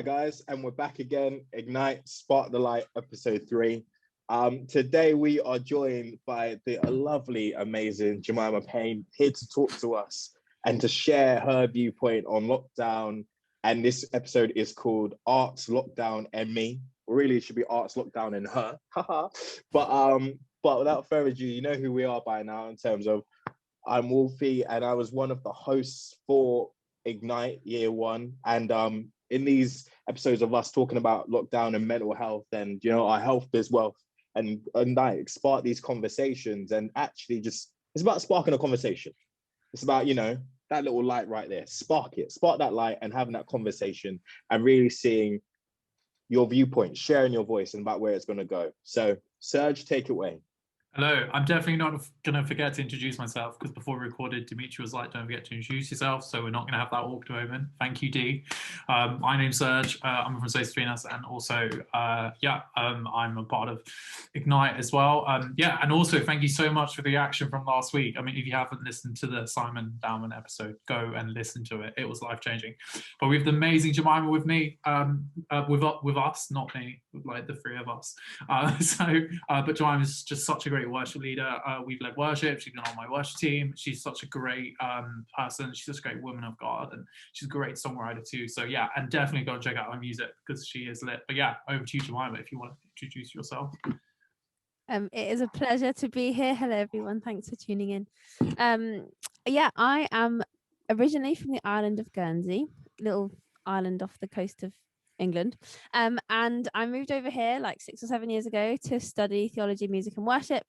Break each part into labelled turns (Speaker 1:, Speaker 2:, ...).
Speaker 1: Hi guys, and we're back again. Ignite, Spark the Light, episode 3. Today we are joined by the lovely, amazing Jemimah Paine, here to talk to us and to share her viewpoint on lockdown. And this episode is called Arts, Lockdown, and Me. Really, it should be Arts, Lockdown, and Her. But without further ado, you know who we are by now in terms of I'm Wolfy, and I was one of the hosts for Ignite Year 1. And in these episodes of us talking about lockdown and mental health and, you know, our health is wealth, and like spark these conversations, and actually just, it's about sparking a conversation. It's about, you know, that little light right there, spark that light and having that conversation and really seeing your viewpoint, sharing your voice and about where it's going to go. So SURJ, take it away.
Speaker 2: Hello, I'm definitely not going to forget to introduce myself, because before we recorded, Dimitri was like, don't forget to introduce yourself, so we're not going to have that awkward moment. Thank you, D. My name's SURJ, I'm from Space Between Us, and also, I'm a part of Ignite as well. And also thank you so much for the action from last week. I mean, if you haven't listened to the Simon Dowman episode, go and listen to it. It was life-changing. But we have the amazing Jemimah with me, with us, not me, like the three of us. But Jemimah is just such a great worship leader. We've led worship. She's been on my worship team. She's such a great person. She's such a great woman of God, and she's a great songwriter too. So yeah, and definitely go and check out her music because she is lit. But yeah, over to you, Jemimah, if you want to introduce yourself.
Speaker 3: It is a pleasure to be here. Hello, everyone. Thanks for tuning in. I am originally from the island of Guernsey, little island off the coast of England, and I moved over here like 6 or 7 years ago to study theology, music and worship,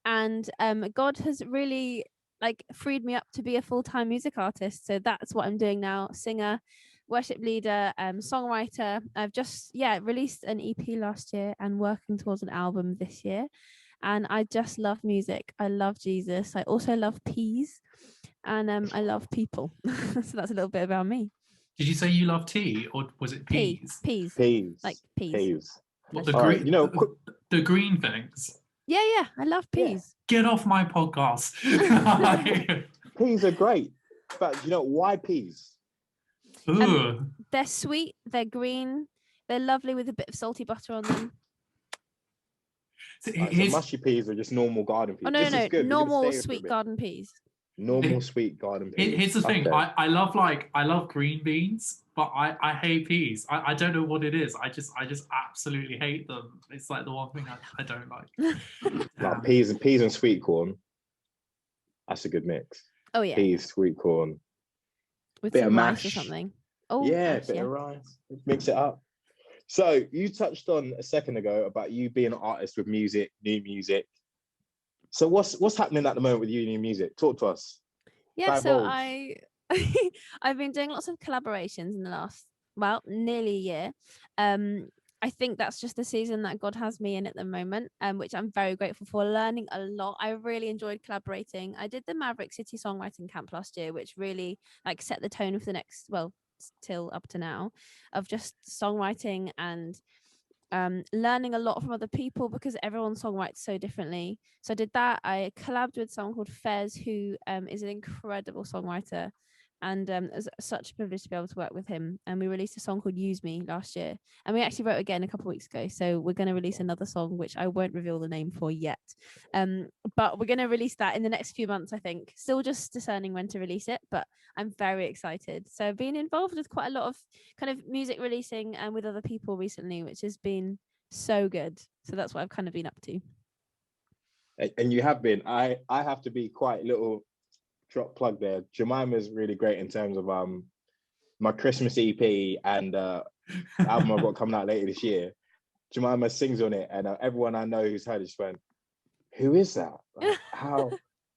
Speaker 3: and God has really like freed me up to be a full-time music artist. So that's what I'm doing now: singer, worship leader, songwriter. I've just released an EP last year and working towards an album this year, and I just love music. I love Jesus. I also love peas, and I love people. So that's a little bit about me.
Speaker 2: Did you say you love tea, or was it peas?
Speaker 3: Peas.
Speaker 1: Like
Speaker 3: peas.
Speaker 2: What, the green, the green things?
Speaker 3: Yeah, I love peas.
Speaker 2: Get off my podcast.
Speaker 1: Peas are great, but you know why peas?
Speaker 3: They're sweet, they're green, they're lovely with a bit of salty butter on them.
Speaker 1: So mushy peas are just normal garden peas.
Speaker 3: Oh no, normal sweet garden peas.
Speaker 1: Normal sweet garden peas.
Speaker 2: Here's the thing. I love green beans, but I hate peas. I don't know what it is. I just absolutely hate them. It's like the one thing I don't like.
Speaker 1: Like peas and sweet corn. That's a good mix.
Speaker 3: Oh yeah.
Speaker 1: Peas, sweet corn.
Speaker 3: With
Speaker 1: bit
Speaker 3: some
Speaker 1: of
Speaker 3: rice
Speaker 1: mash
Speaker 3: or something. Oh
Speaker 1: yeah, a bit of rice. Mix it up. So you touched on a second ago about you being an artist with music, new music. So what's happening at the moment with you and your music? Talk to us.
Speaker 3: Yeah, so I've been doing lots of collaborations in the last, nearly a year. I think that's just the season that God has me in at the moment, which I'm very grateful for, learning a lot. I really enjoyed collaborating. I did the Maverick City songwriting camp last year, which really like set the tone for the next, till up to now, of just songwriting and learning a lot from other people, because everyone songwrites so differently. So I did that. I collabed with someone called Fez, who is an incredible songwriter, and it was such a privilege to be able to work with him. And we released a song called Use Me last year, and we actually wrote again a couple of weeks ago, so we're going to release another song which I won't reveal the name for yet, but we're going to release that in the next few months. I think still just discerning when to release it, but I'm very excited. So I've been involved with quite a lot of kind of music releasing and with other people recently, which has been so good. So that's what I've kind of been up to.
Speaker 1: And you have been. I have to be quite little drop plug there. Jemimah is really great in terms of my Christmas EP and album I've got coming out later this year. Jemimah sings on it, and everyone I know who's heard it just went, "Who is that? Like,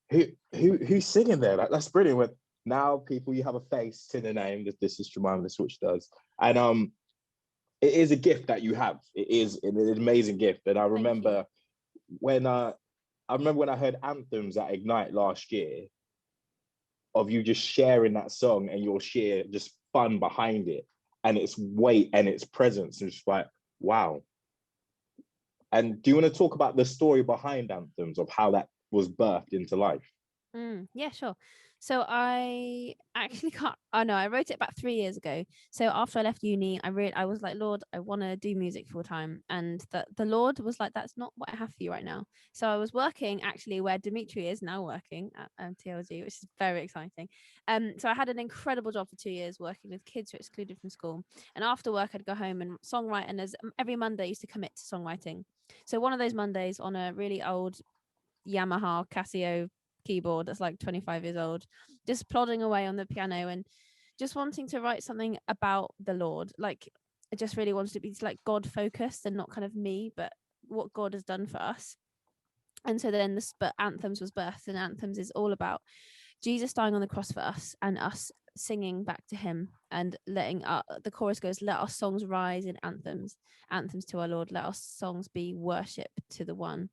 Speaker 1: who's singing there? Like, that's brilliant." With now people, you have a face to the name. This is Jemimah. This is what she does, and it is a gift that you have. It is an amazing gift, and I remember when I heard Anthems at Ignite last year, of you just sharing that song and your sheer just fun behind it and its weight and its presence, and just like, wow. And do you want to talk about the story behind Anthems, of how that was birthed into life?
Speaker 3: Yeah, sure. So I actually can't. Oh no, I wrote it about 3 years ago. So after I left uni, I was like, Lord, I want to do music full time, and the Lord was like, that's not what I have for you right now. So I was working actually where Dimitri is now working at TLG, which is very exciting. So I had an incredible job for 2 years working with kids who are excluded from school, and after work I'd go home and songwrite. And as every Monday I used to commit to songwriting. So one of those Mondays on a really old Yamaha Casio keyboard that's like 25 years old, just plodding away on the piano and just wanting to write something about the Lord. Like I just really wanted to be like God focused and not kind of me, but what God has done for us. And so then but Anthems was birthed, and Anthems is all about Jesus dying on the cross for us and us singing back to him and letting the chorus goes, let our songs rise in anthems to our Lord, let our songs be worship to the one.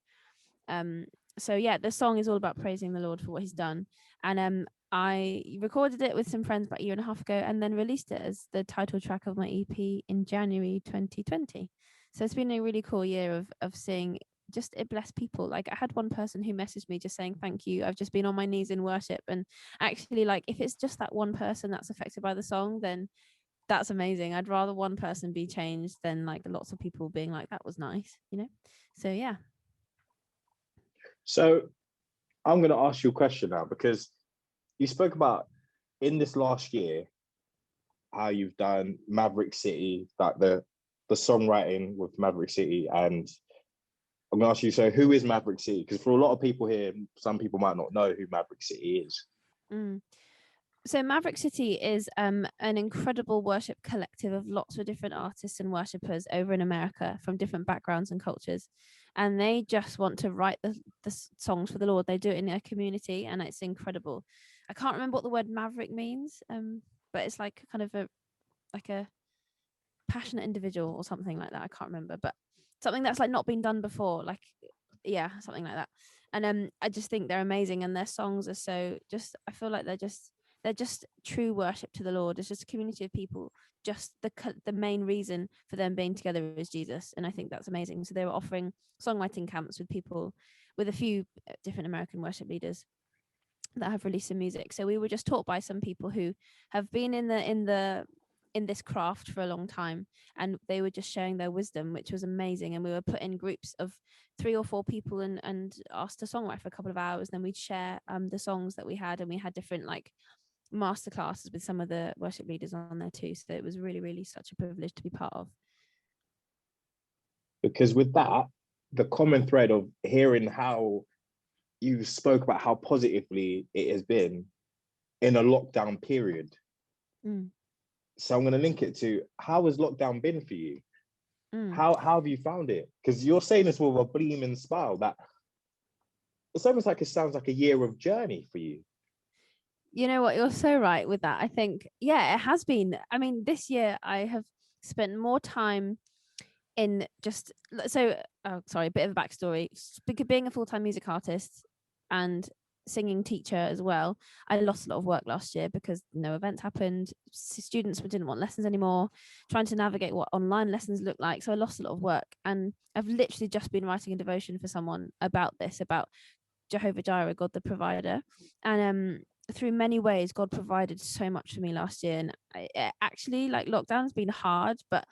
Speaker 3: So yeah, the song is all about praising the Lord for what he's done. And I recorded it with some friends about a year and a half ago, and then released it as the title track of my EP in January 2020. So it's been a really cool year of seeing just it bless people. Like I had one person who messaged me just saying, thank you, I've just been on my knees in worship. And actually, like if it's just that one person that's affected by the song, then that's amazing. I'd rather one person be changed than like lots of people being like, that was nice, you know? So yeah.
Speaker 1: So I'm going to ask you a question now, because you spoke about in this last year how you've done Maverick City, like the songwriting with Maverick City. And I'm going to ask you, so who is Maverick City? Because for a lot of people here, some people might not know who Maverick City is.
Speaker 3: So Maverick City is an incredible worship collective of lots of different artists and worshippers over in America from different backgrounds and cultures. And they just want to write the songs for the Lord. They do it in their community, and it's incredible. I can't remember what the word maverick means, but it's like kind of a passionate individual or something like that. I can't remember, but something that's like not been done before, like yeah, something like that. And I just think they're amazing, and their songs are so just, I feel like they're just true worship to the Lord. It's just a community of people. Just the main reason for them being together is Jesus, and I think that's amazing. So they were offering songwriting camps with people, with a few different American worship leaders that have released some music. So we were just taught by some people who have been in this craft for a long time, and they were just sharing their wisdom, which was amazing. And we were put in groups of 3 or 4 people and asked to songwrite for a couple of hours. Then we'd share the songs that we had, and we had different like masterclasses with some of the worship leaders on there too. So it was really, really such a privilege to be part of.
Speaker 1: Because with that, the common thread of hearing how you spoke about how positively it has been in a lockdown period. So I'm going to link it to, how has lockdown been for you? How have you found it? Because you're saying this with a gleaming smile, that it's almost like it sounds like a year of journey for you.
Speaker 3: You know what? You're so right with that. I think, yeah, it has been. I mean, this year I have spent more time in just, so, oh, sorry, a bit of a backstory. Being a full-time music artist and singing teacher as well, I lost a lot of work last year because no events happened. Students didn't want lessons anymore, trying to navigate what online lessons look like. So I lost a lot of work, and I've literally just been writing a devotion for someone about this, about Jehovah Jireh, God the provider. And through many ways, God provided so much for me last year. And actually, like, lockdown's been hard, but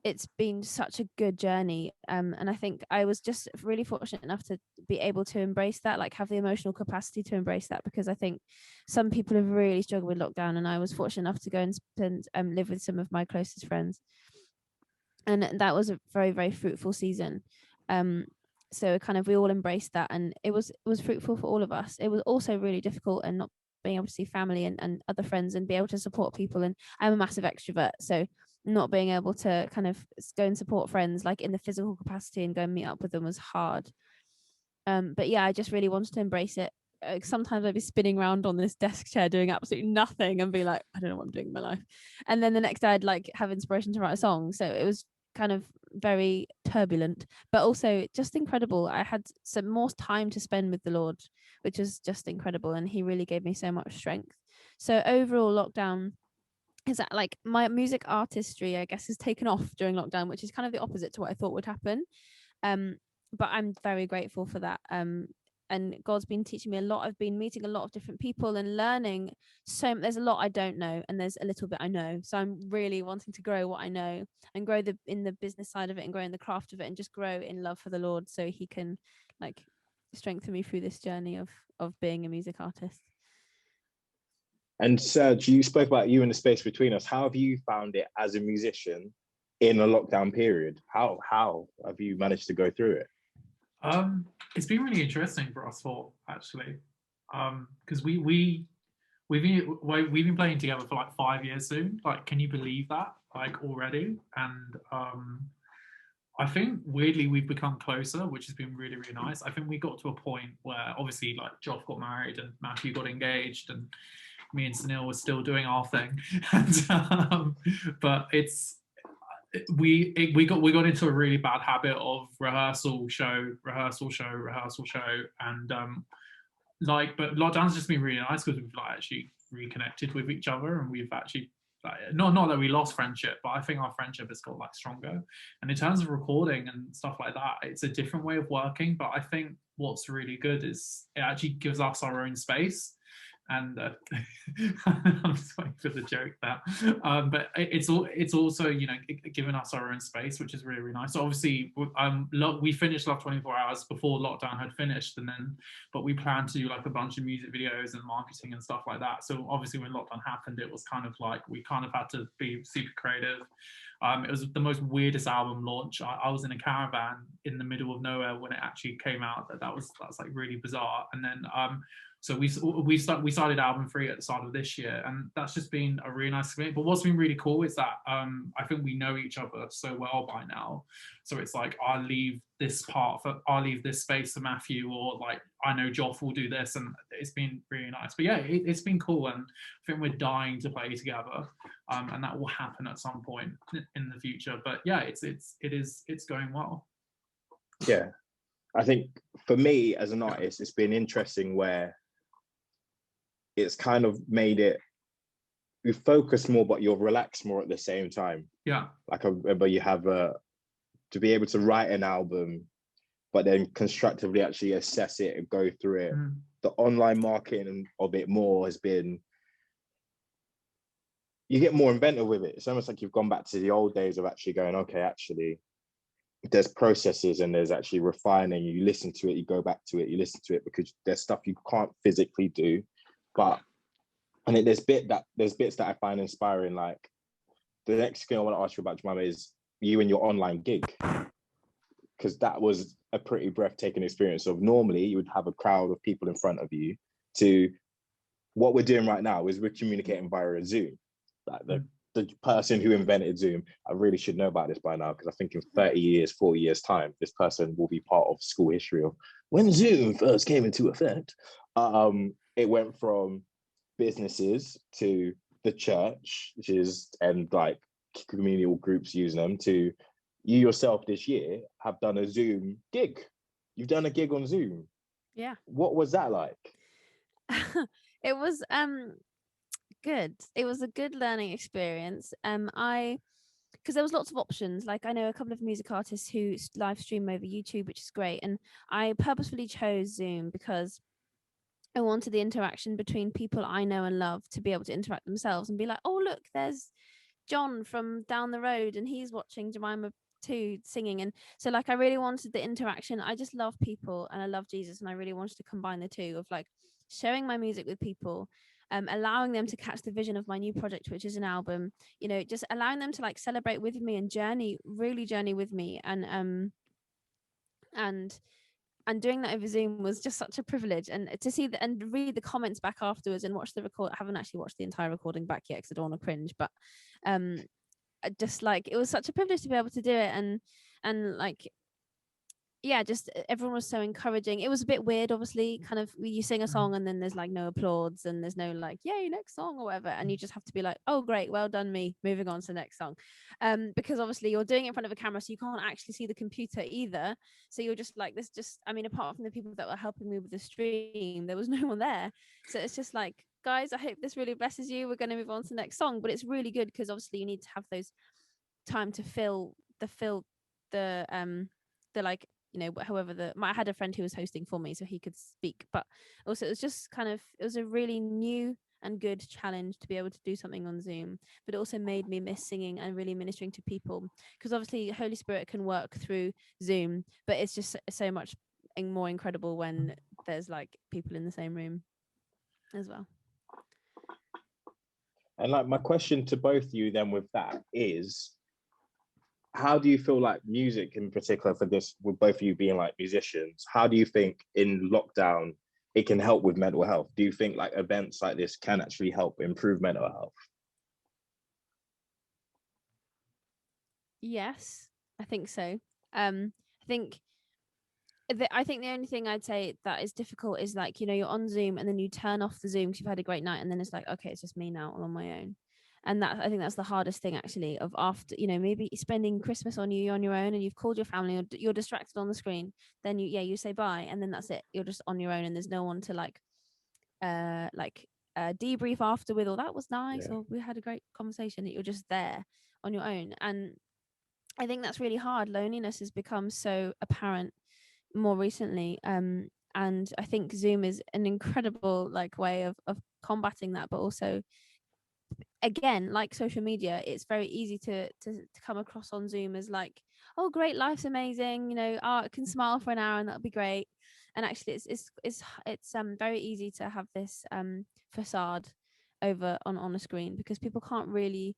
Speaker 3: it's been such a good journey. And I think I was just really fortunate enough to be able to embrace that, like have the emotional capacity to embrace that, because I think some people have really struggled with lockdown, and I was fortunate enough to go and spend live with some of my closest friends, and that was a very, very fruitful season. So kind of we all embraced that, and it was fruitful for all of us. It was also really difficult, and not being able to see family and other friends and be able to support people. And I'm a massive extrovert, so not being able to kind of go and support friends like in the physical capacity and go and meet up with them was hard. But yeah, I just really wanted to embrace it. Sometimes I'd be spinning around on this desk chair doing absolutely nothing and be like, I don't know what I'm doing in my life. And then the next day I'd like have inspiration to write a song. So it was kind of very turbulent, but also just incredible. I had some more time to spend with the Lord, which was just incredible. And he really gave me so much strength. So overall, lockdown is that like my music artistry, I guess, has taken off during lockdown, which is kind of the opposite to what I thought would happen. But I'm very grateful for that. and God's been teaching me a lot. I've been meeting a lot of different people and learning. So there's a lot I don't know, and there's a little bit I know. So I'm really wanting to grow what I know and grow in the business side of it and grow in the craft of it and just grow in love for the Lord, so he can like strengthen me through this journey of being a music artist.
Speaker 1: And Serj, you spoke about you and the space between us. How have you found it as a musician in a lockdown period? How have you managed to go through it?
Speaker 2: It's been really interesting for us all, actually, because we've been playing together for like 5 years soon. Like, can you believe that? Like, already? And I think weirdly we've become closer, which has been really, really nice. I think we got to a point where obviously like Joff got married and Matthew got engaged, and me and Suneel were still doing our thing. And, but we got into a really bad habit of rehearsal show, and but lockdown's just been really nice because we've like actually reconnected with each other, and we've actually like, not that we lost friendship, but I think our friendship has got like stronger. And in terms of recording and stuff like that, it's a different way of working, but I think what's really good is it actually gives us our own space. And I'm just waiting for the joke there. But it's also, you know, giving us our own space, which is really, really nice. So obviously, we finished Love 24 Hours before lockdown had finished, but we planned to do like a bunch of music videos and marketing and stuff like that. So obviously, when lockdown happened, it was kind of like we kind of had to be super creative. It was the most weirdest album launch. I was in a caravan in the middle of nowhere when it actually came out. That's like really bizarre. And then so we started album 3 at the start of this year, and that's just been a really nice experience. But what's been really cool is that I think we know each other so well by now. So it's like I'll leave this space for Matthew, or like I know Joff will do this, and it's been really nice. But yeah, it's been cool, and I think we're dying to play together, and that will happen at some point in the future. But yeah, it's going well.
Speaker 1: Yeah, I think for me as an artist, it's been interesting where it's kind of made it, you focus more, but you're relaxed more at the same time.
Speaker 2: Yeah.
Speaker 1: Like but you have to be able to write an album, but then constructively actually assess it and go through it. The online marketing of it more has been, you get more inventive with it. It's almost like you've gone back to the old days of actually going, okay, actually, there's processes and there's actually refining. You listen to it, you go back to it, you listen to it, because there's stuff you can't physically do. But I think there's bits that I find inspiring. Like the next thing I want to ask you about, Jemimah, is you and your online gig, because that was a pretty breathtaking experience. Of normally you would have a crowd of people in front of you. To what we're doing right now is we're communicating via Zoom. Like the person who invented Zoom, I really should know about this by now, because I think in 30 years, 40 years time, this person will be part of school history of when Zoom first came into effect. It went from businesses to the church, and like communal groups using them, to you yourself this year have done a Zoom gig. You've done a gig on Zoom.
Speaker 3: Yeah.
Speaker 1: What was that like?
Speaker 3: It was good. It was a good learning experience. Because there was lots of options. Like I know a couple of music artists who live stream over YouTube, which is great. And I purposefully chose Zoom because I wanted the interaction between people I know and love to be able to interact themselves and be like, oh, look, there's John from down the road and he's watching Jemimah too singing. And so like I really wanted the interaction. I just love people and I love Jesus, and I really wanted to combine the two of like sharing my music with people, allowing them to catch the vision of my new project, which is an album, you know, just allowing them to like celebrate with me and journey with me. And doing that over Zoom was just such a privilege. And to see and read the comments back afterwards and watch the record. I haven't actually watched the entire recording back yet because I don't want to cringe, but just like it was such a privilege to be able to do it. And like, yeah, just everyone was so encouraging. It was a bit weird, obviously, kind of you sing a song and then there's like no applause and there's no like, yay, next song or whatever. And you just have to be like, oh, great, well done me, moving on to the next song. Because obviously you're doing it in front of a camera, so you can't actually see the computer either. So you're just like, I mean, apart from the people that were helping me with the stream, there was no one there. So it's just like, guys, I hope this really blesses you. We're going to move on to the next song. But it's really good because obviously you need to have those time to fill the like however I had a friend who was hosting for me so he could speak, but also it was just it was a really new and good challenge to be able to do something on Zoom, but it also made me miss singing and really ministering to people, because obviously Holy Spirit can work through Zoom, but it's just so much more incredible when there's like people in the same room as well.
Speaker 1: And like my question to both of you then with that is, how do you feel like music in particular, for this, with both of you being like musicians, how do you think in lockdown it can help with mental health? Do you think like events like this can actually help improve mental health?
Speaker 3: Yes, I think so. I think the only thing I'd say that is difficult is like, you're on Zoom and then you turn off the Zoom because you've had a great night, and then it's like, okay, it's just me now all on my own. And I think that's the hardest thing actually, of after, maybe spending Christmas on your own, and you've called your family, or you're distracted on the screen, then you say bye, and then that's it. You're just on your own, and there's no one to debrief after with, or that was nice, or we had a great conversation. That you're just there on your own. And I think that's really hard. Loneliness has become so apparent more recently. And I think Zoom is an incredible way of combating that, but also, again, like social media, it's very easy to come across on Zoom as like, oh great, life's amazing, I can smile for an hour and that'll be great. And actually it's very easy to have this facade over on a screen, because people can't really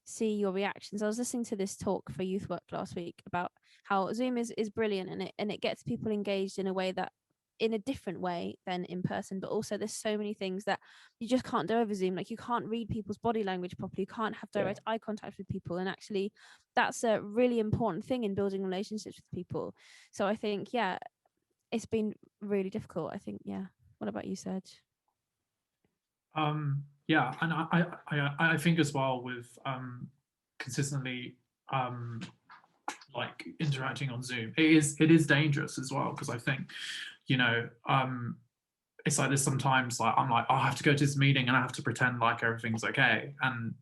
Speaker 3: see your reactions. I was listening to this talk for youth work last week about how Zoom is brilliant, and it gets people engaged in a way that, in a different way than in person, but also there's so many things that you just can't do over Zoom. Like, you can't read people's body language properly, you can't have direct eye contact with people, and actually that's a really important thing in building relationships with people. So I think it's been really difficult, I think. What about you, Serge?
Speaker 2: And I think as well with consistently like interacting on Zoom, it is dangerous as well, because I think it's like, there's sometimes like I'm like, oh, I have to go to this meeting and I have to pretend like everything's okay, and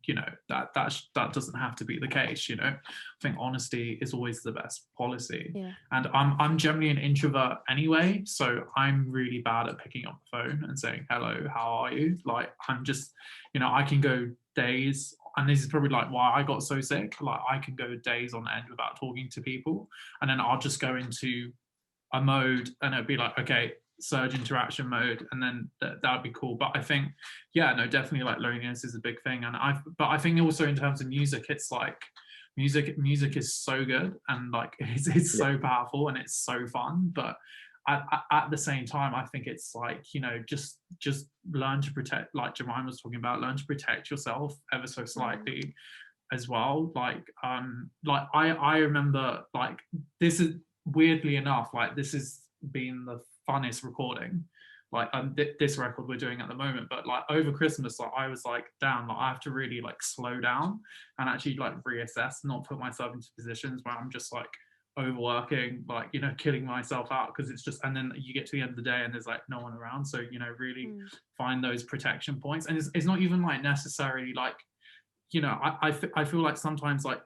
Speaker 2: that doesn't have to be the case. I think honesty is always the best policy. And I'm generally an introvert anyway, so I'm really bad at picking up the phone and saying hello, how are you. Like, I'm just, I can go days, and this is probably like why I got so sick, like I can go days on end without talking to people, and then I'll just go into a mode and it'd be like, okay, surge interaction mode, and then that would be cool. But I think definitely like loneliness is a big thing. And I think also in terms of music, it's like music is so good, and like it's so powerful and it's so fun, but at the same time, I think it's like, just learn to protect, like Jemimah was talking about, learn to protect yourself ever so slightly as well. Like I remember, like, this is, weirdly enough, like this has been the funnest recording, like this record we're doing at the moment, but like over Christmas, like I was like, damn, like I have to really like slow down and actually like reassess, not put myself into positions where I'm just like overworking, like killing myself out, because it's just, and then you get to the end of the day and there's like no one around. So really find those protection points. And it's not even like necessarily like, I feel like sometimes like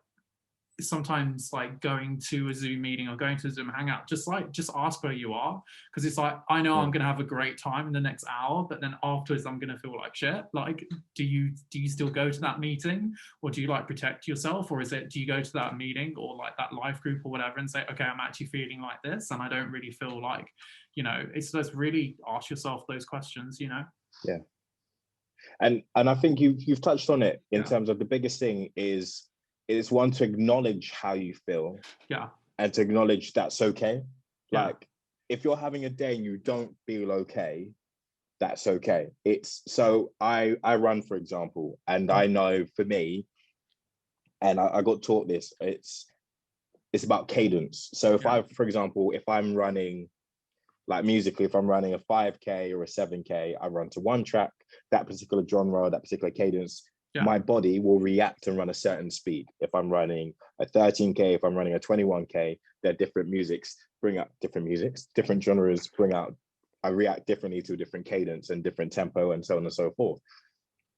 Speaker 2: going to a Zoom meeting or going to a Zoom hangout, just ask where you are, because it's like, I know I'm gonna have a great time in the next hour, but then afterwards I'm gonna feel like shit. Like, do you still go to that meeting, or do you like protect yourself, or do you go to that meeting or like that live group or whatever and say, okay, I'm actually feeling like this and I don't really feel like, it's just really ask yourself those questions.
Speaker 1: Yeah. And I think you've touched on it in terms of the biggest thing is one, to acknowledge how you feel, and to acknowledge that's okay. Like, if you're having a day and you don't feel okay, that's okay. It's so I run, for example, and I know for me, and I got taught this, it's about cadence. So if for example, if I'm running, like musically, if I'm running a 5K or a 7K, I run to one track, that particular genre, that particular cadence. My body will react and run a certain speed. If I'm running a 13K, if I'm running a 21K, they're different musics, different genres bring out, I react differently to a different cadence and different tempo and so on and so forth.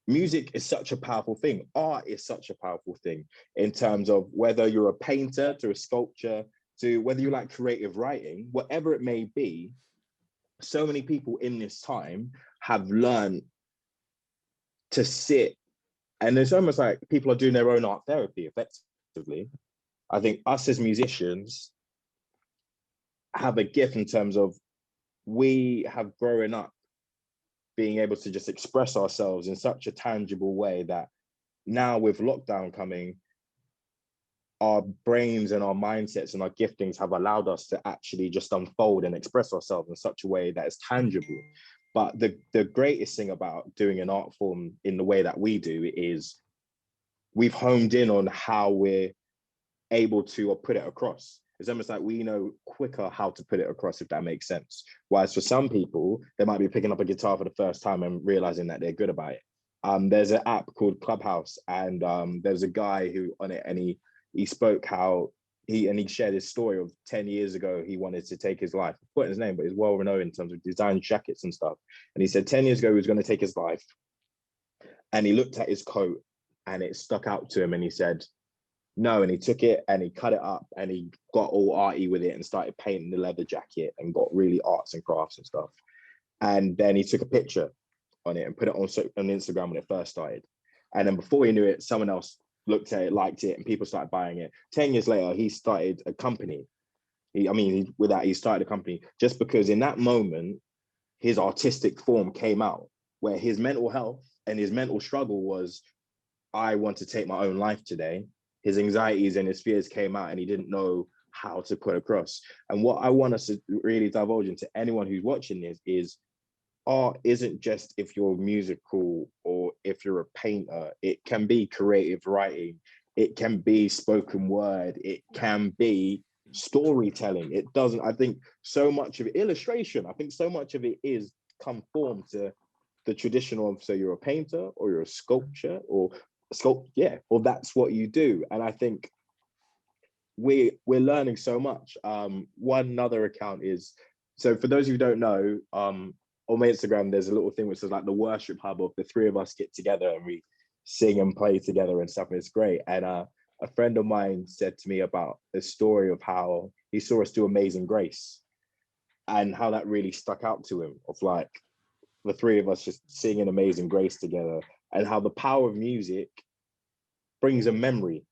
Speaker 1: Music is such a powerful thing. Art is such a powerful thing, in terms of whether you're a painter to a sculpture to whether you like creative writing, whatever it may be, so many people in this time have learned to sit, and it's almost like people are doing their own art therapy effectively. I think us as musicians have a gift in terms of we have grown up being able to just express ourselves in such a tangible way that now with lockdown coming, our brains and our mindsets and our giftings have allowed us to actually just unfold and express ourselves in such a way that is tangible. But the greatest thing about doing an art form in the way that we do is we've honed in on how we're able to put it across. It's almost like we know quicker how to put it across, if that makes sense. Whereas for some people, they might be picking up a guitar for the first time and realizing that they're good about it. There's an app called Clubhouse, and there's a guy who on it, and he spoke how he shared his story of 10 years ago, he wanted to take his life. I forgot his name, but he's well renowned in terms of design jackets and stuff. And he said 10 years ago, he was going to take his life. And he looked at his coat and it stuck out to him. And he said, no, and he took it and he cut it up and he got all arty with it and started painting the leather jacket and got really arts and crafts and stuff. And then he took a picture on it and put it on Instagram when it first started. And then before he knew it, someone else looked at it, liked it, and people started buying it. 10 years later, he started a company. He started a company just because in that moment, his artistic form came out where his mental health and his mental struggle was, I want to take my own life today. His anxieties and his fears came out and he didn't know how to put across. And what I want us to really divulge into anyone who's watching this is art isn't just if you're musical or if you're a painter. It can be creative writing. It can be spoken word. It can be storytelling. It doesn't, I think so much of it, illustration, I think so much of it is conformed to the traditional of, so you're a painter or you're a sculpture or that's what you do. And I think we're learning so much. One other account is, so for those who don't know, on my Instagram, there's a little thing which is like the worship hub of the three of us get together and we sing and play together and stuff, and it's great. And a friend of mine said to me about a story of how he saw us do Amazing Grace and how that really stuck out to him, of like the three of us just singing Amazing Grace together, and how the power of music brings a memory,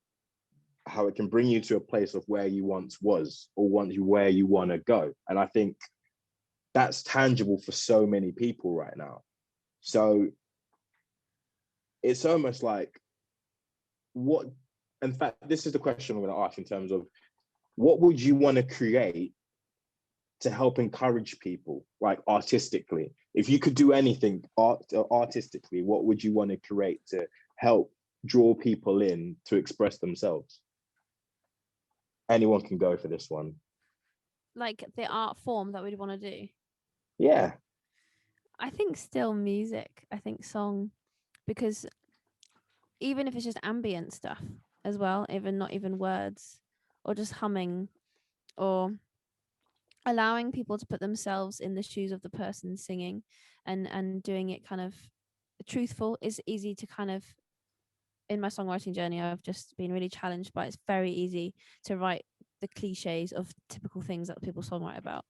Speaker 1: how it can bring you to a place of where you once was or where you want to go. And I think that's tangible for so many people right now. So it's almost like, in fact, this is the question I'm going to ask in terms of what would you want to create to help encourage people, like artistically? If you could do anything artistically, what would you want to create to help draw people in to express themselves? Anyone can go for this one.
Speaker 3: Like the art form that we'd want to do?
Speaker 1: Yeah.
Speaker 3: I think still music. I think song, because even if it's just ambient stuff as well, even not even words, or just humming, or allowing people to put themselves in the shoes of the person singing and doing it kind of truthful is easy to kind of, in my songwriting journey, I've just been really challenged by it's very easy to write the cliches of typical things that people songwrite about.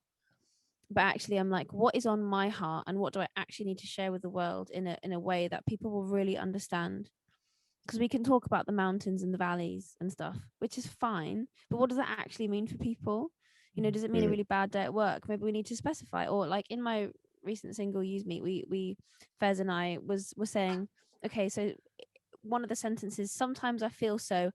Speaker 3: But actually I'm like, what is on my heart and what do I actually need to share with the world in a way that people will really understand? Because we can talk about the mountains and the valleys and stuff, which is fine, but what does that actually mean for people? You know, does it mean a really bad day at work? Maybe we need to specify. Or like in my recent single Use Me, we Fez and I was saying, okay, so one of the sentences, sometimes I feel so,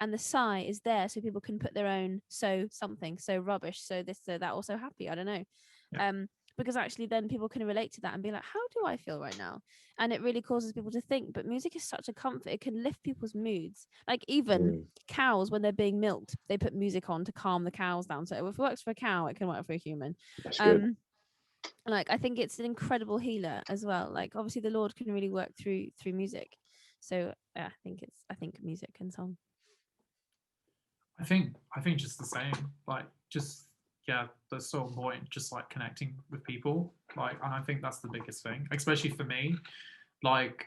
Speaker 3: and the sigh is there so people can put their own so something, so rubbish, so this, so that, also happy, I don't know. Yeah. Because actually then people can relate to that and be like, how do I feel right now? And it really causes people to think. But music is such a comfort. It can lift people's moods. Like even cows, when they're being milked, they put music on to calm the cows down. So if it works for a cow, it can work for a human.
Speaker 1: That's good.
Speaker 3: Like I think it's an incredible healer as well. Like obviously the Lord can really work through music. So yeah, I think music and song.
Speaker 2: I think just the same. Like just that's so important, just like connecting with people. Like, and I think that's the biggest thing, especially for me. Like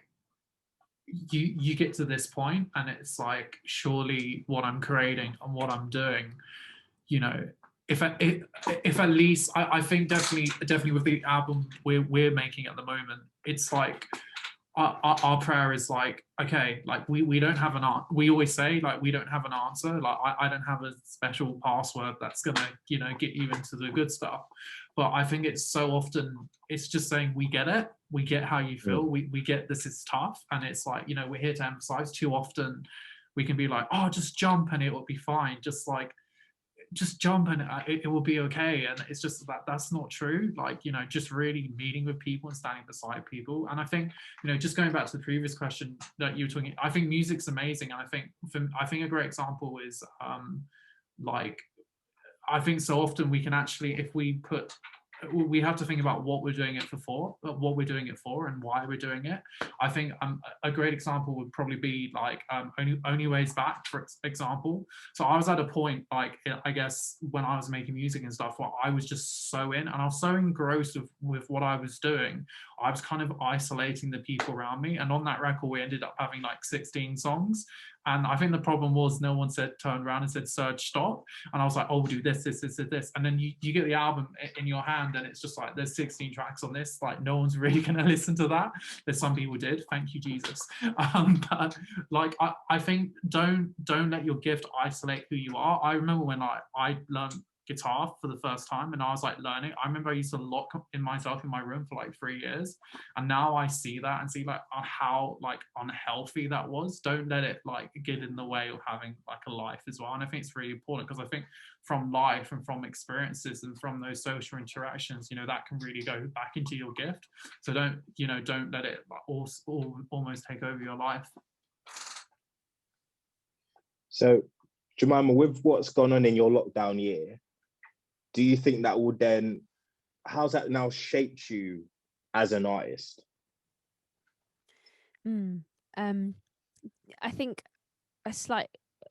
Speaker 2: you get to this point and it's like, surely what I'm creating and what I'm doing, you know, if at least I think definitely with the album we're making at the moment, it's like our prayer is like, okay, like we don't have we always say like we don't have an answer, like I don't have a special password that's gonna, you know, get you into the good stuff. But I think it's so often it's just saying we get it, we get how you feel, we get this is tough, and it's like, you know, we're here to emphasize. Too often we can be like, oh, just jump and it will be fine, just jump and it will be okay. And it's just that's not true. Like, you know, just really meeting with people and standing beside people. And I think, you know, just going back to the previous question that you were talking, I think music's amazing. And I think a great example is like, I think so often we can actually, if we have to think about what we're doing it for, and why we're doing it. I think a great example would probably be like Only Ways Back, for example. So I was at a point, like, I guess when I was making music and stuff, where I was just so in, and I was so engrossed with what I was doing, I was kind of isolating the people around me. And on that record, we ended up having like 16 songs. And I think the problem was no one turned around and said, "SURJ, stop." And I was like, oh, we'll do this. And then you get the album in your hand and it's just like, there's 16 tracks on this. Like, no one's really going to listen to that. There's some people did. Thank you, Jesus. But like, I think don't let your gift isolate who you are. I remember when I learned guitar for the first time and I was like learning. I remember I used to lock myself in my room for like 3 years, and now I see that and see like how like unhealthy that was. Don't let it like get in the way of having like a life as well. And I think it's really important, because I think from life and from experiences and from those social interactions, you know, that can really go back into your gift. So don't let it like almost take over your life.
Speaker 1: So Jemimah, with what's gone on in your lockdown year, do you think that will then, how's that now shaped you as an artist?
Speaker 3: I think a slight,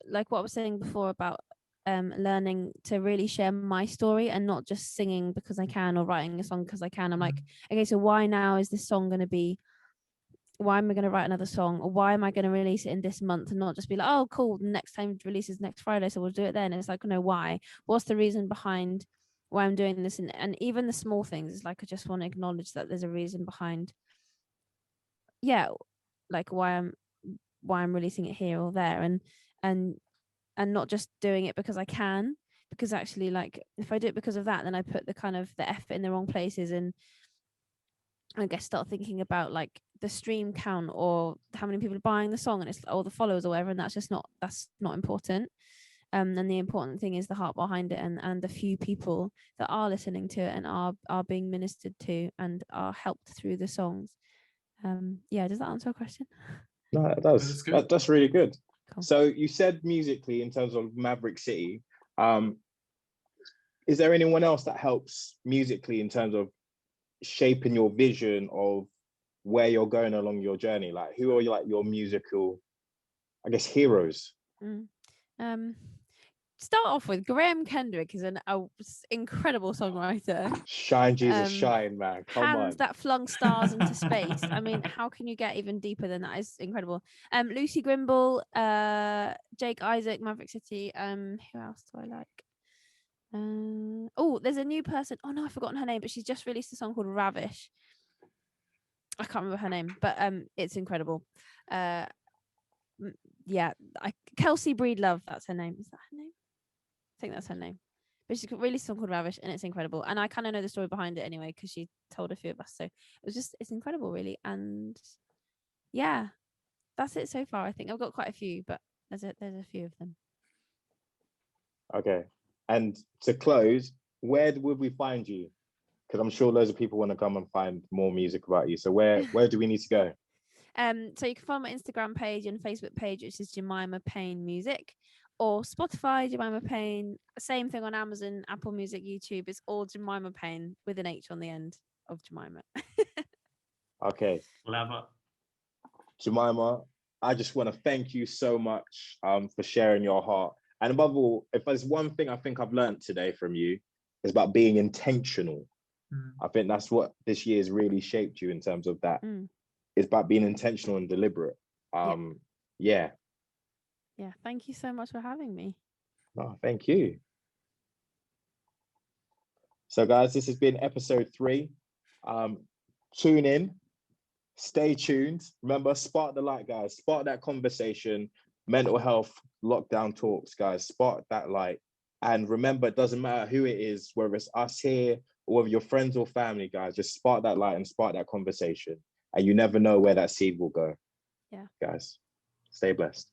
Speaker 3: like what I was saying before about learning to really share my story and not just singing because I can or writing a song because I can. I'm like, okay, so why now is this song going to be, why am I going to write another song, or why am I going to release it in this month and not just be like, oh, cool, the next time it releases next Friday, so we'll do it then. It's like, no, why? What's the reason behind why I'm doing this? And even the small things, it's like I just want to acknowledge that there's a reason behind, like why I'm releasing it here or there, and not just doing it because I can, because actually, like, if I do it because of that, then I put the kind of the effort in the wrong places, and I guess start thinking about like the stream count or how many people are buying the song, and it's or the followers or whatever, and that's not important. And the important thing is the heart behind it, and the few people that are listening to it and are being ministered to and are helped through the songs. Does that answer your question?
Speaker 1: No, it does. That's really good.
Speaker 3: Cool.
Speaker 1: So you said musically, in terms of Maverick City, is there anyone else that helps musically in terms of shaping your vision of where you're going along your journey? Like, who are your musical, I guess, heroes?
Speaker 3: Start off with Graham Kendrick is an incredible songwriter.
Speaker 1: Shine, Jesus, shine, man. Come
Speaker 3: hands
Speaker 1: on.
Speaker 3: that flung stars into space. I mean, how can you get even deeper than that? It's incredible. Lucy Grimble, Jake Isaac, Maverick City. Who else do I like? There's a new person. Oh no, I've forgotten her name, but she's just released a song called Ravish. I can't remember her name, but it's incredible. Kelsey Breedlove, that's her name. Is that her name? I think that's her name. But she's released a song called Ravish, and it's incredible. And I kind of know the story behind it anyway, because she told a few of us. So it's incredible, really. And yeah, that's it so far. I think I've got quite a few, but there's a few of them.
Speaker 1: Okay. And to close, where would we find you? Because I'm sure loads of people want to come and find more music about you. So where do we need to go?
Speaker 3: So you can find my Instagram page and Facebook page, which is Jemimah Paine Music, or Spotify, Jemimah Paine. Same thing on Amazon, Apple Music, YouTube. It's all Jemimah Paine with an H on the end of Jemimah.
Speaker 1: Okay.
Speaker 2: Clever.
Speaker 1: Jemimah, I just want to thank you so much for sharing your heart. And above all, if there's one thing I think I've learned today from you, is about being intentional. I think that's what this year has really shaped you in terms of that. It's about being intentional and deliberate. Yeah.
Speaker 3: Yeah, thank you so much for having me.
Speaker 1: Oh, thank you. So guys, this has been episode 3. Tune in, stay tuned. Remember, spark the light, guys. Spark that conversation. Mental health lockdown talks, guys. Spark that light. And remember, it doesn't matter who it is, whether it's us here or whether your friends or family, guys, just spark that light and spark that conversation. And you never know where that seed will go.
Speaker 3: Yeah.
Speaker 1: Guys, stay blessed.